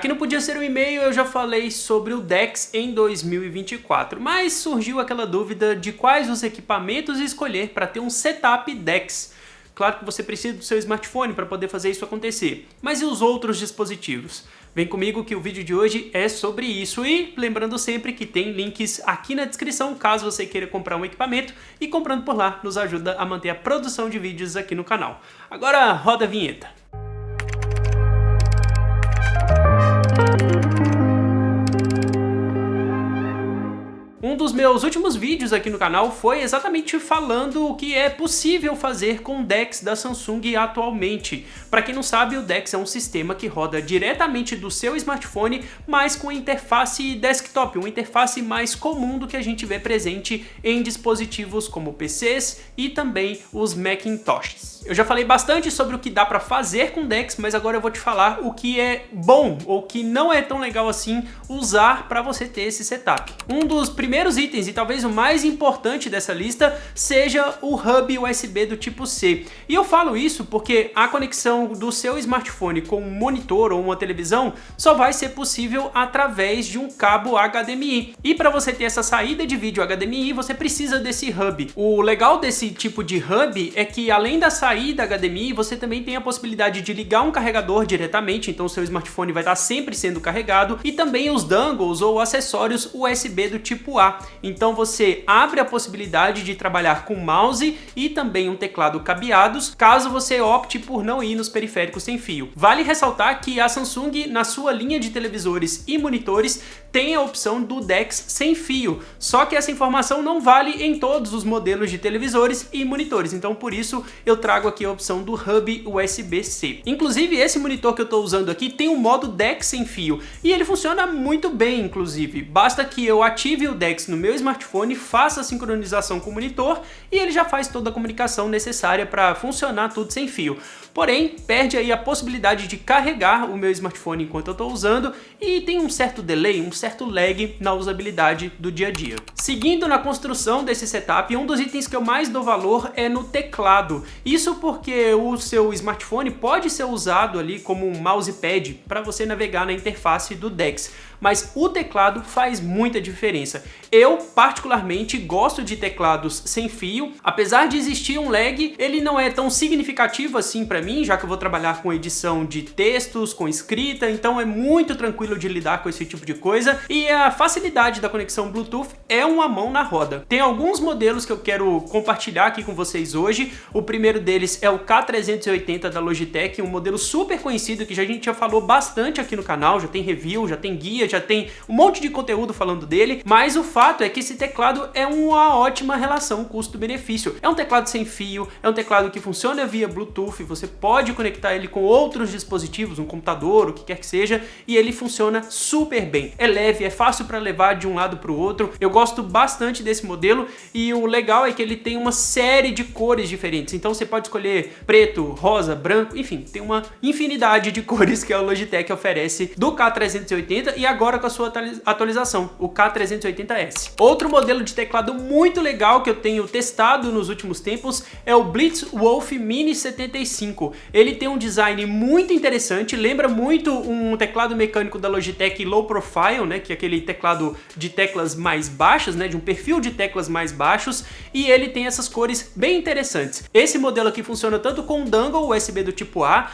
Aqui no Podia Ser um E-mail eu já falei sobre o DeX em 2024, mas surgiu aquela dúvida de quais os equipamentos escolher para ter um setup DeX. Claro que você precisa do seu smartphone para poder fazer isso acontecer, mas e os outros dispositivos? Vem comigo que o vídeo de hoje é sobre isso e lembrando sempre que tem links aqui na descrição caso você queira comprar um equipamento e comprando por lá nos ajuda a manter a produção de vídeos aqui no canal. Agora roda a vinheta. Um dos meus últimos vídeos aqui no canal foi exatamente falando o que é possível fazer com o DeX da Samsung atualmente. Para quem não sabe, o DeX é um sistema que roda diretamente do seu smartphone, mas com interface desktop, uma interface mais comum do que a gente vê presente em dispositivos como PCs e também os Macintoshes. Eu já falei bastante sobre o que dá para fazer com o DeX, mas agora eu vou te falar o que é bom ou que não é tão legal assim usar para você ter esse setup. Um dos primeiros itens e talvez o mais importante dessa lista seja o hub USB do tipo C. E eu falo isso porque a conexão do seu smartphone com um monitor ou uma televisão só vai ser possível através de um cabo HDMI. E para você ter essa saída de vídeo HDMI, você precisa desse hub. O legal desse tipo de hub é que além da saída HDMI, você também tem a possibilidade de ligar um carregador diretamente, então o seu smartphone vai estar sempre sendo carregado, e também os dongles ou acessórios USB do tipo A. Então você abre a possibilidade de trabalhar com mouse e também um teclado cabeados, caso você opte por não ir nos periféricos sem fio. Vale ressaltar que a Samsung, na sua linha de televisores e monitores, tem a opção do DeX sem fio, só que essa informação não vale em todos os modelos de televisores e monitores, então por isso eu trago aqui a opção do hub USB-C. Inclusive esse monitor que eu estou usando aqui tem um modo DeX sem fio e ele funciona muito bem, inclusive. Basta que eu ative o DeX no meu smartphone, faça a sincronização com o monitor e ele já faz toda a comunicação necessária para funcionar tudo sem fio. Porém, perde aí a possibilidade de carregar o meu smartphone enquanto eu estou usando e tem um certo delay, um certo lag na usabilidade do dia a dia. Seguindo na construção desse setup, um dos itens que eu mais dou valor é no teclado. Isso porque o seu smartphone pode ser usado ali como um mousepad para você navegar na interface do DeX, mas o teclado faz muita diferença. Eu particularmente gosto de teclados sem fio, apesar de existir um lag, ele não é tão significativo assim para mim, já que eu vou trabalhar com edição de textos, com escrita, então é muito tranquilo de lidar com esse tipo de coisa e a facilidade da conexão Bluetooth é uma mão na roda. Tem alguns modelos que eu quero compartilhar aqui com vocês hoje. O primeiro deles é o K380 da Logitech, um modelo super conhecido que a gente já falou bastante aqui no canal, já tem review, já tem guia, já tem um monte de conteúdo falando dele, mas o fato é que esse teclado é uma ótima relação custo-benefício. É um teclado sem fio, é um teclado que funciona via Bluetooth, você pode conectar ele com outros dispositivos, um computador, o que quer que seja, e ele funciona super bem. É leve, é fácil para levar de um lado para o outro. Eu gosto bastante desse modelo e o legal é que ele tem uma série de cores diferentes, então você pode escolher preto, rosa, branco, enfim, tem uma infinidade de cores que a Logitech oferece do K380 e agora com a sua atualização, o K380S. Outro modelo de teclado muito legal que eu tenho testado nos últimos tempos é o Blitzwolf Mini 75. Ele tem um design muito interessante, lembra muito um teclado mecânico da Logitech Low Profile, né, que é aquele teclado de teclas mais baixas, né, de um perfil de teclas mais baixos, e ele tem essas cores bem interessantes. Esse modelo aqui funciona tanto com o dongle USB do tipo A,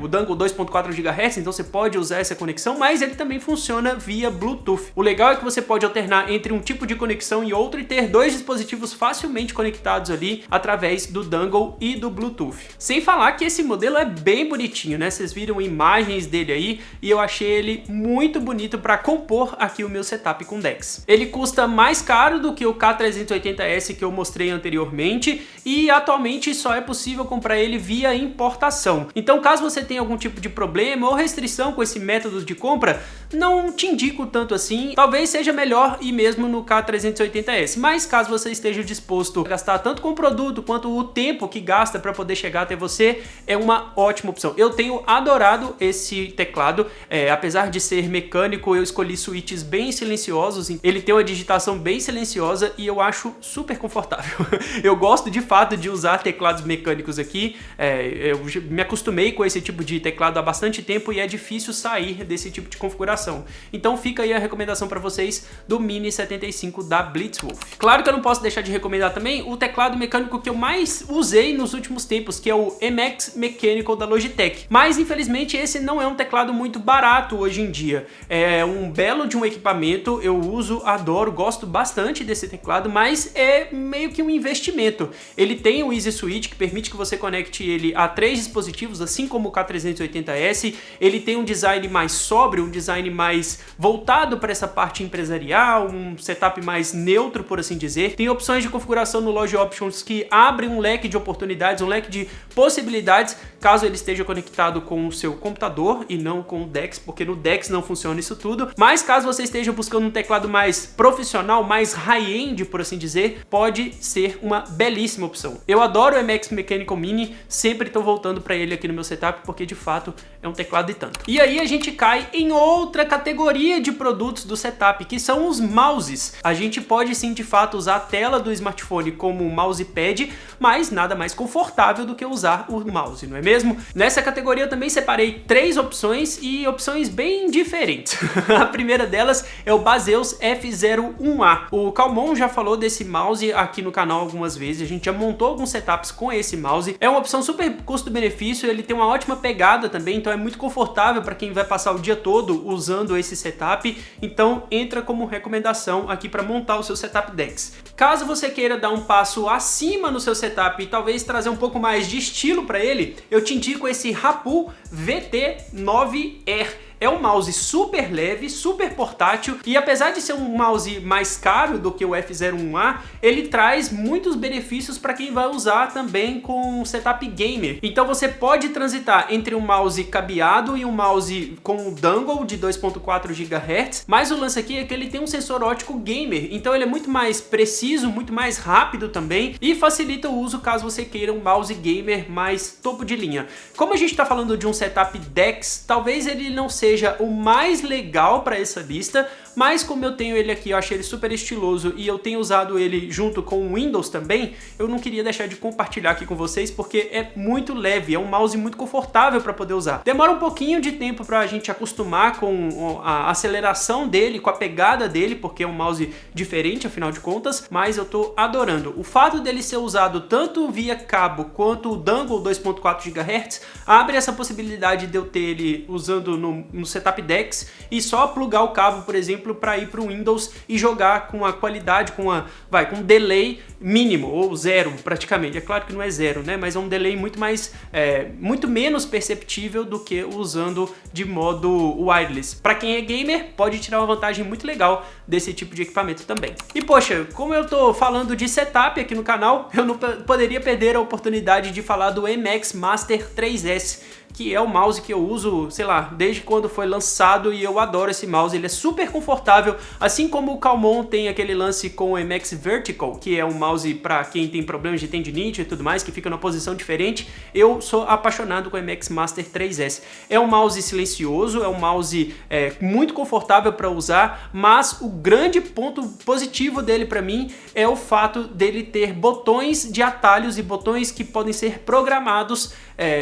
o dongle 2.4 GHz, então você pode usar essa conexão, mas ele também funciona via Bluetooth. O legal é que você pode alternar entre um tipo de conexão e outro e ter dois dispositivos facilmente conectados ali através do dongle e do Bluetooth. Sem falar que esse modelo é bem bonitinho, né? Vocês viram imagens dele aí e eu achei ele muito bonito para compor aqui o meu setup com DeX. Ele custa mais caro do que o K380S que eu mostrei anteriormente e atualmente só é possível comprar ele via importação. Então, caso você tenha algum tipo de problema ou restrição com esse método de compra, não te indico tanto assim. Talvez seja melhor ir mesmo mesmo no K380S. Mas caso você esteja disposto a gastar tanto com o produto quanto o tempo que gasta para poder chegar até você, é uma ótima opção. Eu tenho adorado esse teclado, apesar de ser mecânico, eu escolhi switches bem silenciosos, ele tem uma digitação bem silenciosa e eu acho super confortável. Eu gosto de fato de usar teclados mecânicos aqui, eu me acostumei com esse tipo de teclado há bastante tempo e é difícil sair desse tipo de configuração. Então fica aí a recomendação para vocês do Mini 75 da Blitzwolf. Claro que eu não posso deixar de recomendar também o teclado mecânico que eu mais usei nos últimos tempos, que é o MX Mechanical da Logitech. Mas infelizmente esse não é um teclado muito barato hoje em dia. É um belo de um equipamento, eu uso, adoro, gosto bastante desse teclado, mas é meio que um investimento. Ele tem o Easy Switch, que permite que você conecte ele a 3 dispositivos, assim como o K380S. Ele tem um design mais sóbrio, um design mais voltado para essa parte empresarial, um setup mais neutro, por assim dizer. Tem opções de configuração no Log Options que abrem um leque de oportunidades, um leque de possibilidades, caso ele esteja conectado com o seu computador e não com o DeX, porque no DeX não funciona isso tudo. Mas caso você esteja buscando um teclado mais profissional, mais high-end, por assim dizer, pode ser uma belíssima opção. Eu adoro o MX Mechanical Mini, sempre estou voltando para ele aqui no meu setup, porque de fato é um teclado e tanto. E aí a gente cai em outra categoria de produtos do setup, que são os mouses. A gente pode sim de fato usar a tela do smartphone como um mousepad, mas nada mais confortável do que usar o mouse, não é mesmo? Nessa categoria eu também separei 3 opções e opções bem diferentes. A primeira delas é o Baseus F01A. O Calmon já falou desse mouse aqui no canal algumas vezes, a gente já montou alguns setups com esse mouse. É uma opção super custo-benefício, ele tem uma ótima pegada também, então é muito confortável para quem vai passar o dia todo usando esse setup, então entra como recomendação aqui para montar o seu setup DeX. Caso você queira dar um passo acima no seu setup e talvez trazer um pouco mais de estilo para ele, eu te indico esse Rapu VT9R. É um mouse super leve, super portátil e apesar de ser um mouse mais caro do que o F01A, ele traz muitos benefícios para quem vai usar também com setup gamer. Então você pode transitar entre um mouse cabeado e um mouse com dongle de 2.4 GHz, mas o lance aqui é que ele tem um sensor óptico gamer, então ele é muito mais preciso, muito mais rápido também e facilita o uso caso você queira um mouse gamer mais topo de linha. Como a gente está falando de um setup DeX, talvez ele não seja o mais legal para essa lista, mas como eu tenho ele aqui, eu achei ele super estiloso e eu tenho usado ele junto com o Windows também, eu não queria deixar de compartilhar aqui com vocês porque é muito leve, é um mouse muito confortável para poder usar. Demora um pouquinho de tempo para a gente acostumar com a aceleração dele, com a pegada dele, porque é um mouse diferente afinal de contas, mas eu tô adorando. O fato dele ser usado tanto via cabo quanto o dongle 2.4 GHz abre essa possibilidade de eu ter ele usando no setup DeX e só plugar o cabo, por exemplo, para ir para o Windows e jogar com a qualidade, com um delay mínimo ou zero praticamente. É claro que não é zero, né? Mas é um delay muito menos perceptível do que usando de modo wireless. Para quem é gamer, pode tirar uma vantagem muito legal desse tipo de equipamento também. E poxa, como eu tô falando de setup aqui no canal, eu não poderia perder a oportunidade de falar do MX Master 3S, que é o mouse que eu uso, sei lá, desde quando foi lançado e eu adoro esse mouse, ele é super confortável, assim como o Calmon tem aquele lance com o MX Vertical, que é um mouse para quem tem problemas de tendinite e tudo mais, que fica numa posição diferente. Eu sou apaixonado com o MX Master 3S. É um mouse silencioso, é um mouse muito confortável para usar, mas o grande ponto positivo dele para mim é o fato dele ter botões de atalhos e botões que podem ser programados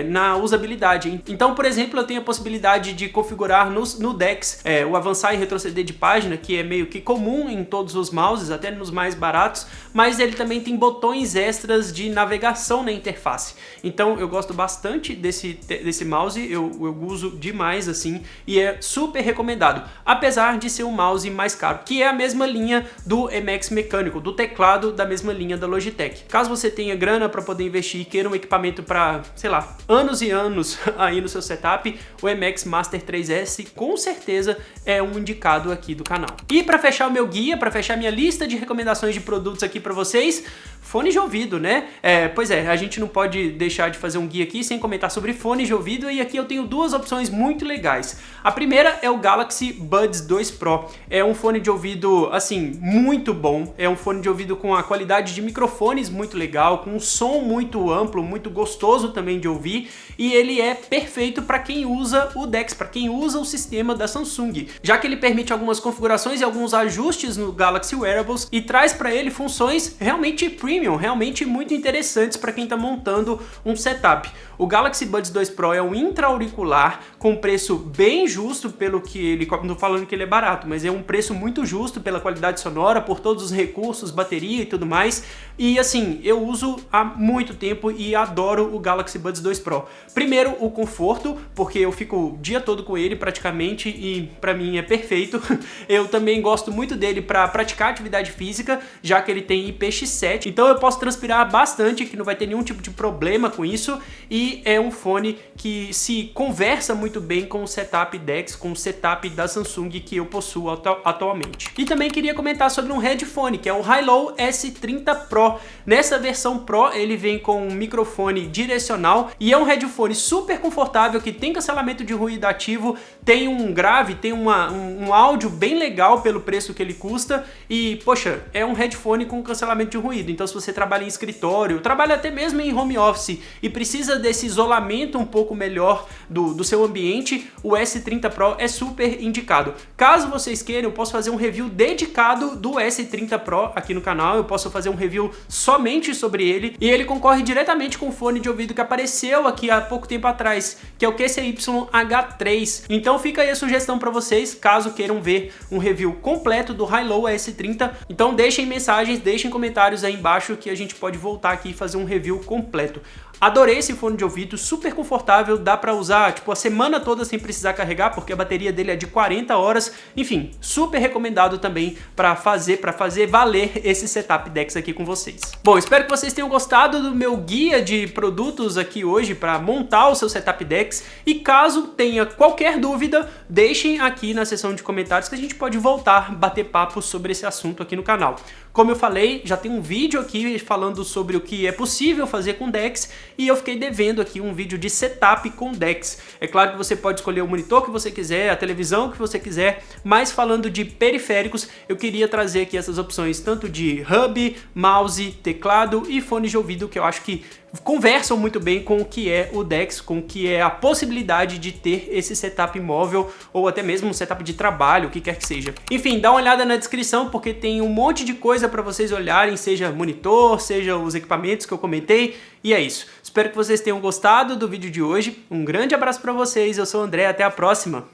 na usabilidade. Então, por exemplo, eu tenho a possibilidade de configurar no DeX o avançar e retroceder de página, que é meio que comum em todos os mouses, até nos mais baratos, mas ele também tem botões extras de navegação na interface. Então eu gosto bastante desse mouse, eu uso demais assim e é super recomendado, apesar de ser um mouse mais caro, que é a mesma linha do MX Mechanical, do teclado da mesma linha da Logitech. Caso você tenha grana para poder investir e queira um equipamento para, sei lá, anos e anos aí no seu setup, o MX Master 3S com certeza é um indicado aqui do canal. E para fechar o meu guia, para fechar minha lista de recomendações de produtos aqui para vocês, fone de ouvido, né? Pois é, a gente não pode deixar de fazer um guia aqui sem comentar sobre fones de ouvido, e aqui eu tenho duas opções muito legais. A primeira é o Galaxy Buds 2 Pro. É um fone de ouvido, assim, muito bom. É um fone de ouvido com a qualidade de microfones muito legal, com um som muito amplo, muito gostoso também de ouvir, e ele é perfeito para quem usa o DeX, para quem usa o sistema da Samsung, já que ele permite algumas configurações e alguns ajustes no Galaxy Wearables e traz para ele funções realmente premium, realmente muito interessantes para quem está montando um setup. O Galaxy Buds 2 Pro é um intra-auricular com preço bem justo pelo que ele, não tô falando que ele é barato, mas é um preço muito justo pela qualidade sonora, por todos os recursos, bateria e tudo mais. E assim, eu uso há muito tempo e adoro o Galaxy Buds 2 Pro. Primeiro, o conforto, porque eu fico o dia todo com ele praticamente e pra mim é perfeito. Eu também gosto muito dele para praticar atividade física, já que ele tem IPX7, então eu posso transpirar bastante, que não vai ter nenhum tipo de problema com isso, e é um fone que se conversa muito bem com o setup DeX, com o setup da Samsung que eu possuo atualmente. E também queria comentar sobre um headphone, que é o Hi-Lo S30 Pro. Nessa versão Pro ele vem com um microfone direcional e é um headphone super confortável, que tem cancelamento de ruído ativo, tem um grave, tem um áudio bem legal pelo preço que ele custa e, poxa, é um headphone com cancelamento de ruído. Então se você trabalha em escritório, trabalha até mesmo em home office e precisa desse isolamento um pouco melhor do seu ambiente, o S30 Pro é super indicado. Caso vocês queiram, eu posso fazer um review dedicado do S30 Pro aqui no canal, eu posso fazer um review somente sobre ele, e ele concorre diretamente com o fone de ouvido que apareceu aqui há pouco tempo atrás, que é o QCY H3. Então fica aí a sugestão para vocês, caso queiram ver um review completo do Hi-Lo S30, então deixem mensagens, deixem comentários aí embaixo que a gente pode voltar aqui e fazer um review completo. Adorei esse fone de ouvido, super confortável, dá pra usar tipo a semana toda sem precisar carregar, porque a bateria dele é de 40 horas, enfim, super recomendado também pra fazer valer esse setup DeX aqui com vocês. Bom, espero que vocês tenham gostado do meu guia de produtos aqui hoje para montar o seu setup DeX, e caso tenha qualquer dúvida, deixem aqui na seção de comentários que a gente pode voltar a bater papo sobre esse assunto aqui no canal. Como eu falei, já tem um vídeo aqui falando sobre o que é possível fazer com DeX, e eu fiquei devendo aqui um vídeo de setup com DeX. É claro que você pode escolher o monitor que você quiser, a televisão que você quiser, mas falando de periféricos, eu queria trazer aqui essas opções tanto de hub, mouse, teclado e fone de ouvido, que eu acho que conversam muito bem com o que é o DeX, com o que é a possibilidade de ter esse setup móvel ou até mesmo um setup de trabalho, o que quer que seja. Enfim, dá uma olhada na descrição porque tem um monte de coisa para vocês olharem, seja monitor, seja os equipamentos que eu comentei, e é isso. Espero que vocês tenham gostado do vídeo de hoje. Um grande abraço para vocês, eu sou o André, até a próxima.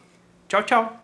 Tchau, tchau!